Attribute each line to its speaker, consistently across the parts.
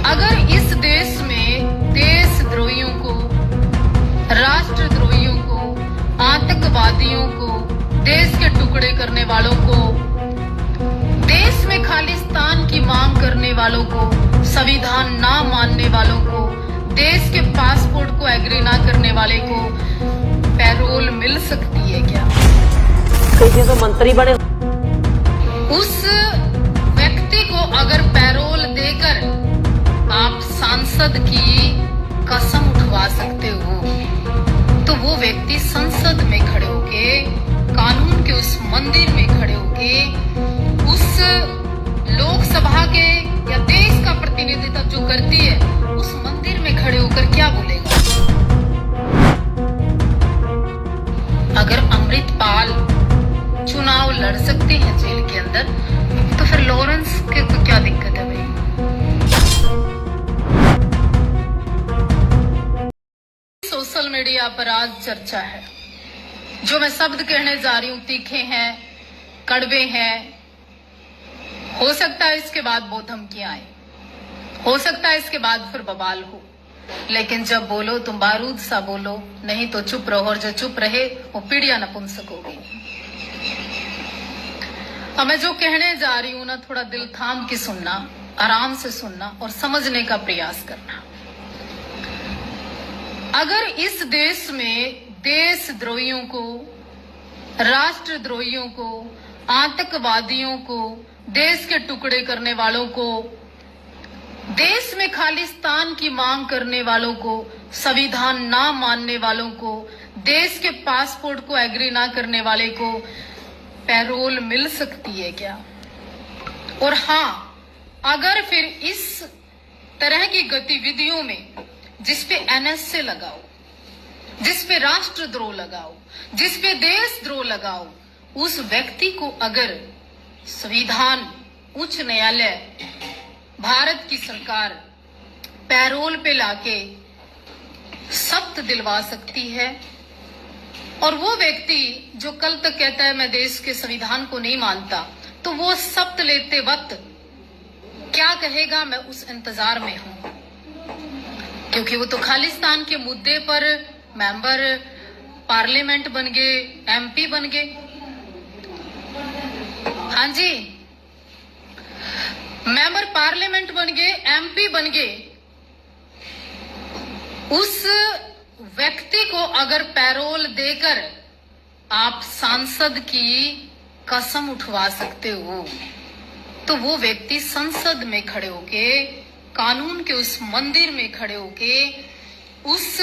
Speaker 1: अगर इस देश में देशद्रोहियों को, राष्ट्रद्रोहियों को, आतंकवादियों को, देश के टुकड़े करने वालों को, देश में खालिस्तान की मांग करने वालों को, संविधान ना मानने वालों को, देश के पासपोर्ट को एग्री ना करने वाले को पैरोल मिल सकती है क्या?
Speaker 2: कई तो मंत्री बने।
Speaker 1: उस व्यक्ति को अगर पैरोल देकर आप सांसद की कसम उठवा सकते हो, तो वो व्यक्ति संसद में खड़े होके, कानून के उस मंदिर में खड़े होके, उस लोकसभा के या देश का प्रतिनिधित्व जो करती है, उस मंदिर में खड़े होकर क्या बोलेगा? अगर अमृतपाल चुनाव लड़ सकते हैं जेल के अंदर, तो फिर लॉरेंस के को क्या दिक्कत है भाई? सोशल मीडिया पर आज चर्चा है, जो मैं शब्द कहने जा रही हूं तीखे हैं, कड़वे हैं। हो सकता है इसके बाद बहुत धमकियां आए, हो सकता है इसके बाद फिर बवाल हो, लेकिन जब बोलो तुम बारूद सा बोलो, नहीं तो चुप रहो, और जो चुप रहे वो पीड़िया नपुंसक होगी। अब मैं जो कहने जा रही हूं ना, थोड़ा दिल थाम के सुनना, आराम से सुनना और समझने का प्रयास करना। अगर इस देश में देशद्रोहियों को, राष्ट्रद्रोहियों को, आतंकवादियों को, देश के टुकड़े करने वालों को, देश में खालिस्तान की मांग करने वालों को, संविधान ना मानने वालों को, देश के पासपोर्ट को एग्री ना करने वाले को पैरोल मिल सकती है क्या? और हाँ, अगर फिर इस तरह की गतिविधियों में जिसपे एनएसए लगाओ, जिसपे राष्ट्रद्रोह लगाओ, जिसपे देशद्रोह लगाओ, उस व्यक्ति को अगर संविधान, उच्च न्यायालय, भारत की सरकार पैरोल पे लाके सख्त दिलवा सकती है, और वो व्यक्ति जो कल तक कहता है मैं देश के संविधान को नहीं मानता, तो वो शपथ लेते वक्त क्या कहेगा, मैं उस इंतजार में हूं। क्योंकि वो तो खालिस्तान के मुद्दे पर मेंबर पार्लियामेंट बन गए, एमपी बन गए। हाँ जी, मेंबर पार्लियामेंट बन गए, एमपी बन गए। उस व्यक्ति को अगर पैरोल देकर आप सांसद की कसम उठवा सकते हो, तो वो व्यक्ति संसद में खड़े होके, कानून के उस मंदिर में खड़े होके, उस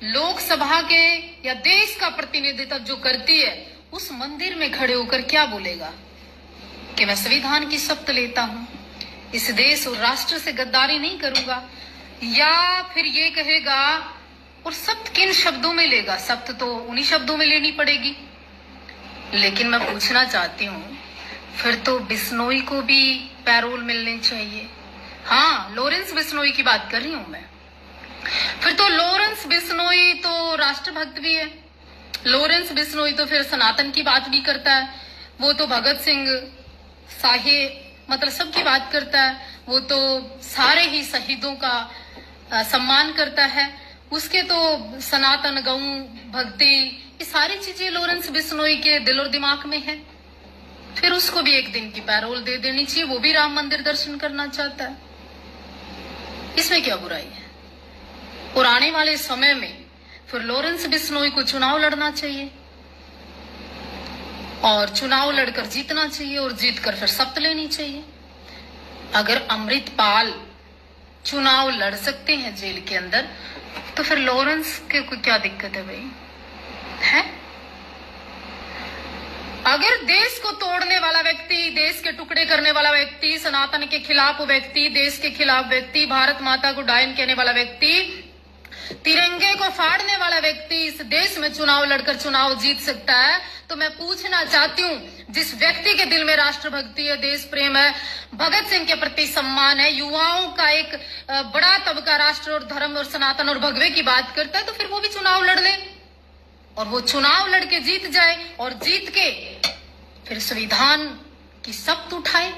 Speaker 1: लोकसभा के या देश का प्रतिनिधित्व जो करती है, उस मंदिर में खड़े होकर क्या बोलेगा कि मैं संविधान की शपथ लेता हूं, इस देश और राष्ट्र से गद्दारी नहीं करूंगा, या फिर ये कहेगा, और शपथ किन शब्दों में लेगा? शपथ तो उन्हीं शब्दों में लेनी पड़ेगी। लेकिन मैं पूछना चाहती हूँ, फिर तो बिश्नोई को भी पैरोल मिलनी चाहिए। हाँ, लॉरेंस बिश्नोई की बात कर रही हूं मैं। फिर तो लॉरेंस बिश्नोई तो राष्ट्रभक्त भी है, लॉरेंस बिश्नोई तो फिर सनातन की बात भी करता है, वो तो भगत सिंह, साहे, मतलब सबकी बात करता है, वो तो सारे ही शहीदों का सम्मान करता है, उसके तो सनातन, गौ, भक्ति, ये सारी चीजें लॉरेंस बिश्नोई के दिल और दिमाग में है। फिर उसको भी एक दिन की पैरोल दे देनी चाहिए, वो भी राम मंदिर दर्शन करना चाहता है, इसमें क्या बुराई है? और आने वाले समय में फिर लॉरेंस बिश्नोई को चुनाव लड़ना चाहिए, और चुनाव लड़कर जीतना चाहिए, और जीतकर फिर शपथ लेनी चाहिए। अगर अमृतपाल चुनाव लड़ सकते हैं जेल के अंदर, तो फिर लॉरेंस के को क्या दिक्कत है भाई? है? अगर देश को तोड़ने वाला व्यक्ति, देश के टुकड़े करने वाला व्यक्ति, सनातन के खिलाफ व्यक्ति, देश के खिलाफ व्यक्ति, भारत माता को डायन कहने वाला व्यक्ति, तिरंगे को फाड़ने वाला व्यक्ति इस देश में चुनाव लड़कर चुनाव जीत सकता है, तो मैं पूछना चाहती हूँ, जिस व्यक्ति के दिल में राष्ट्रभक्ति है, देश प्रेम है, भगत सिंह के प्रति सम्मान है, युवाओं का एक बड़ा तबका राष्ट्र और धर्म और सनातन और भगवे की बात करता है, तो फिर वो भी चुनाव लड़ ले, और वो चुनाव लड़के जीत जाए, और जीत के फिर संविधान की शपथ उठाए।